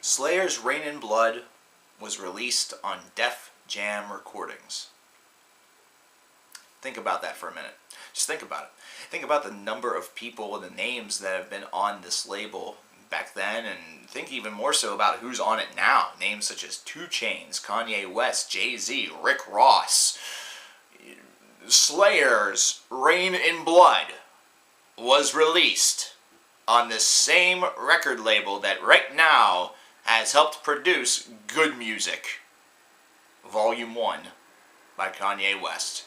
Slayer's Rain in Blood was released on Def Jam Recordings. Think about that for a minute. Just think about it. Think about the number of people and the names that have been on this label back then, and think even more so about who's on it now. Names such as 2 Chainz, Kanye West, Jay-Z, Rick Ross. Slayer's Rain in Blood was released on the same record label that right now has helped produce Good Music, Volume 1 by Kanye West,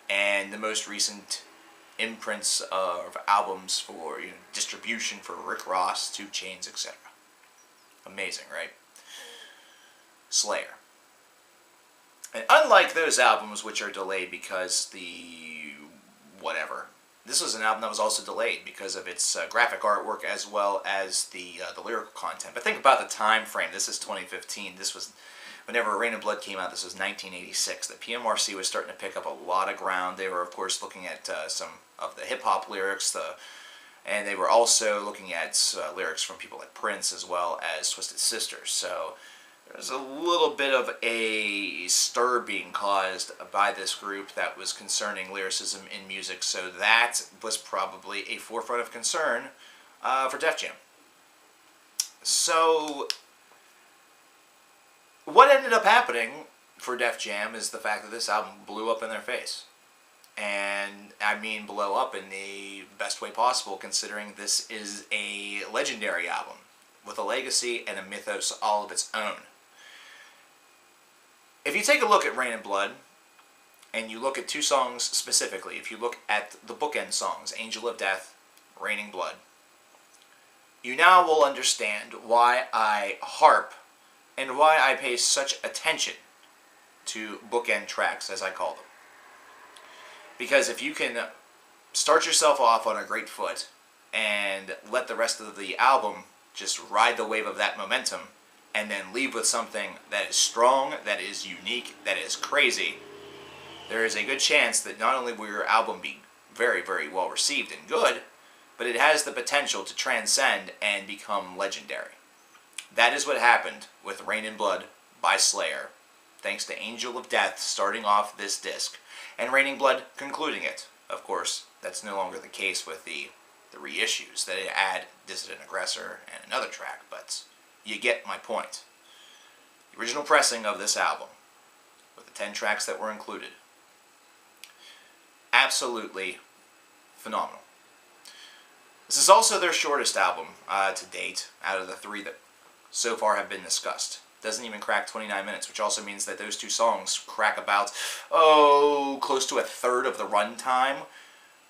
and the most recent imprints of albums for distribution for Rick Ross, 2 Chainz, etc. Amazing, right? Slayer. And unlike those albums which are delayed because the whatever, this was an album that was also delayed because of its graphic artwork as well as the lyrical content. But think about the time frame. This is 2015. This was whenever Rain in Blood came out. This was 1986. The PMRC was starting to pick up a lot of ground. They were, of course, looking at some of the hip-hop lyrics, and they were also looking at lyrics from people like Prince as well as Twisted Sister. So there's a little bit of a stir being caused by this group that was concerning lyricism in music, so that was probably a forefront of concern for Def Jam. So what ended up happening for Def Jam is the fact that this album blew up in their face. And I mean blow up in the best way possible, considering this is a legendary album with a legacy and a mythos all of its own. If you take a look at Rain in Blood, and you look at 2 songs specifically, if you look at the bookend songs, Angel of Death, Rain in Blood, you now will understand why I harp and why I pay such attention to bookend tracks, as I call them. Because if you can start yourself off on a great foot and let the rest of the album just ride the wave of that momentum, and then leave with something that is strong, that is unique, that is crazy, there is a good chance that not only will your album be very, very well received and good, but it has the potential to transcend and become legendary. That is what happened with Rain in Blood by Slayer, thanks to Angel of Death starting off this disc, and Rain in Blood concluding it. Of course, that's no longer the case with the reissues that add Dissident Aggressor and another track, but you get my point. The original pressing of this album, with the 10 tracks that were included, absolutely phenomenal. This is also their shortest album to date, out of the 3 that so far have been discussed. Doesn't even crack 29 minutes, which also means that those 2 songs crack about, close to a third of the runtime.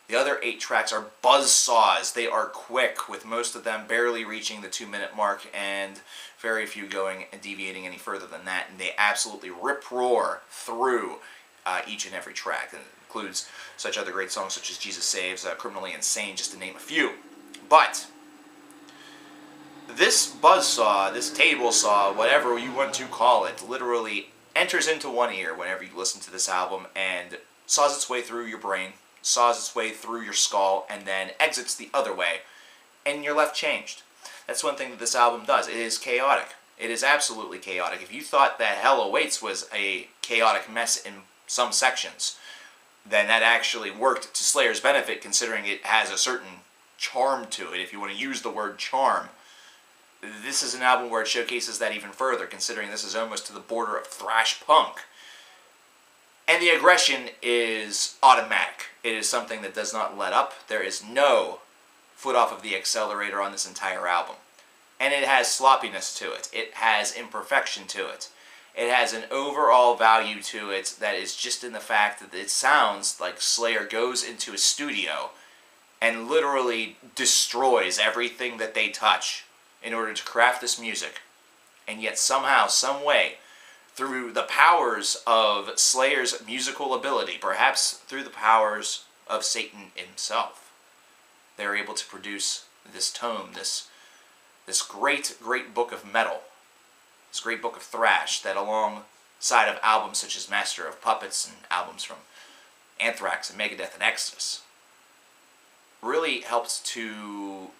The other 8 tracks are buzzsaws. They are quick, with most of them barely reaching the 2-minute mark and very few going and deviating any further than that. And they absolutely rip-roar through each and every track. And it includes such other great songs such as Jesus Saves, Criminally Insane, just to name a few. But this buzzsaw, this table saw, whatever you want to call it, literally enters into one ear whenever you listen to this album and saws its way through your brain, saws its way through your skull, and then exits the other way, and you're left changed. That's one thing that this album does. It is chaotic. It is absolutely chaotic. If you thought that Hell Awaits was a chaotic mess in some sections, then that actually worked to Slayer's benefit, considering it has a certain charm to it, if you want to use the word charm. This is an album where it showcases that even further, considering this is almost to the border of thrash punk. And the aggression is automatic. It is something that does not let up. There is no foot off of the accelerator on this entire album. And it has sloppiness to it. It has imperfection to it. It has an overall value to it that is just in the fact that it sounds like Slayer goes into a studio and literally destroys everything that they touch in order to craft this music. And yet somehow, some way, through the powers of Slayer's musical ability, perhaps through the powers of Satan himself, they're able to produce this tome, this great, great book of metal, this great book of thrash that, alongside of albums such as Master of Puppets and albums from Anthrax and Megadeth and Exodus, really helped to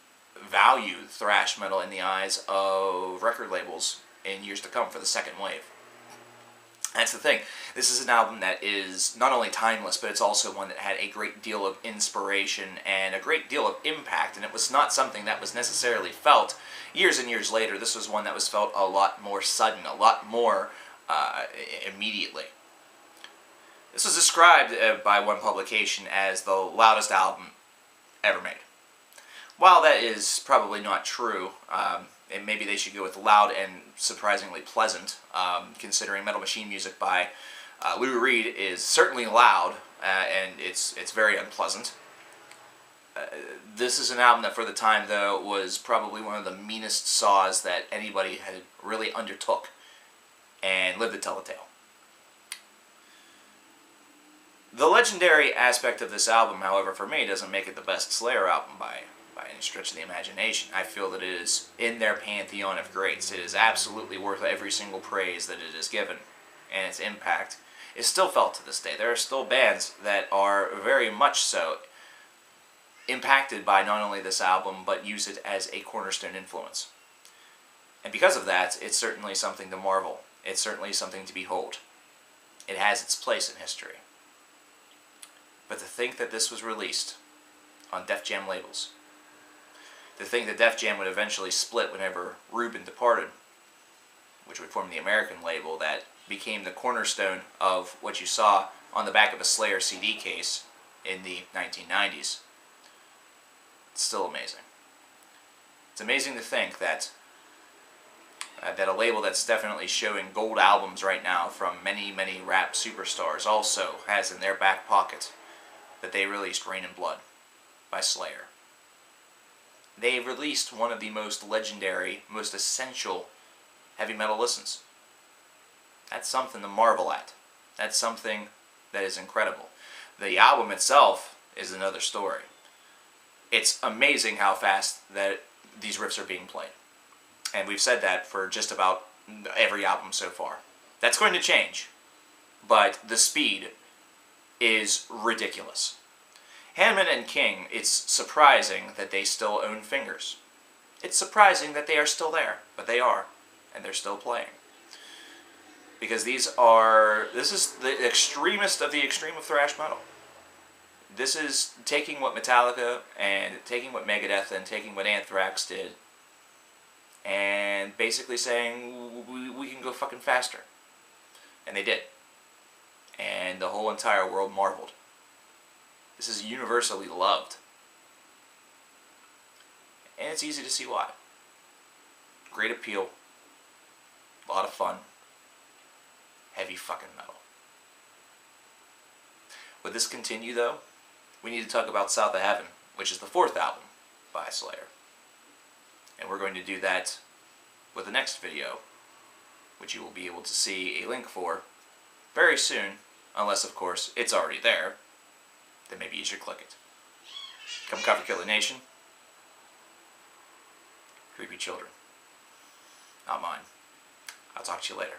value thrash metal in the eyes of record labels in years to come for the second wave. That's the thing. This is an album that is not only timeless, but it's also one that had a great deal of inspiration and a great deal of impact, and it was not something that was necessarily felt years and years later. This was one that was felt a lot more sudden, a lot more immediately. This was described by one publication as the loudest album ever made. While that is probably not true, and maybe they should go with loud and surprisingly pleasant, considering Metal Machine music by Lou Reed is certainly loud, and it's very unpleasant. This is an album that for the time, though, was probably one of the meanest saws that anybody had really undertook and lived to tell the tale. The legendary aspect of this album, however, for me, doesn't make it the best Slayer album by any stretch of the imagination. I feel that it is in their pantheon of greats. It is absolutely worth every single praise that it is given, and its impact is still felt to this day. There are still bands that are very much so impacted by not only this album, but use it as a cornerstone influence. And because of that, it's certainly something to marvel. It's certainly something to behold. It has its place in history. But to think that this was released on Def Jam labels, to think that Def Jam would eventually split whenever Rubin departed, which would form the American label that became the cornerstone of what you saw on the back of a Slayer CD case in the 1990s. It's still amazing. It's amazing to think that that a label that's definitely showing gold albums right now from many, many rap superstars also has in their back pocket that they released Rain and Blood by Slayer. They released one of the most legendary, most essential heavy metal listens. That's something to marvel at. That's something that is incredible. The album itself is another story. It's amazing how fast that these riffs are being played. And we've said that for just about every album so far. That's going to change, but the speed is ridiculous. Hanneman and King, it's surprising that they still own fingers. It's surprising that they are still there, but they are, and they're still playing. Because this is the extremist of the extreme of thrash metal. This is taking what Metallica and taking what Megadeth and taking what Anthrax did and basically saying, we can go fucking faster. And they did. And the whole entire world marveled. This is universally loved. And it's easy to see why. Great appeal. A lot of fun. Heavy fucking metal. Would this continue, though? We need to talk about South of Heaven, which is the fourth album by Slayer. And we're going to do that with the next video, which you will be able to see a link for very soon, unless, of course, it's already there. Then maybe you should click it. Come Cover Killer Nation. Creepy children. Not mine. I'll talk to you later.